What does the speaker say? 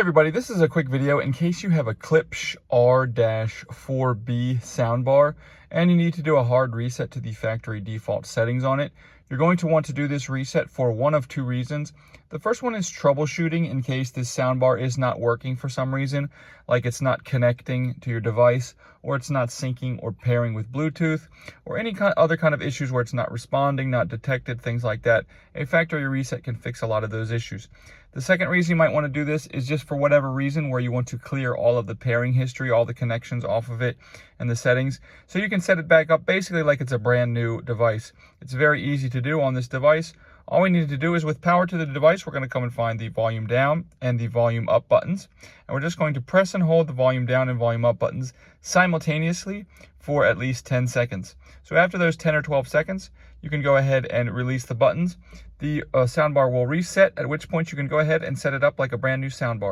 everybody, this is a quick video in case you have a Klipsch R-4B Soundbar and you need to do a hard reset to the factory default settings on it. You're going to want to do this reset for one of two reasons. The first one is troubleshooting in case this soundbar is not working for some reason, like it's not connecting to your device, or it's not syncing or pairing with Bluetooth, or any other kind of issues where it's not responding, not detected, things like that. A factory reset can fix a lot of those issues. The second reason you might want to do this is just for whatever reason where you want to clear all of the pairing history, all the connections off of it and the settings, so you can set it back up basically like it's a brand new device. It's very easy to do on this device. All we need to do is with power to the device, we're going to come and find the volume down and the volume up buttons. And we're just going to press and hold the volume down and volume up buttons simultaneously for at least 10 seconds. So after those 10 or 12 seconds, you can go ahead and release the buttons. The soundbar will reset, at which point you can go ahead and set it up like a brand new soundbar.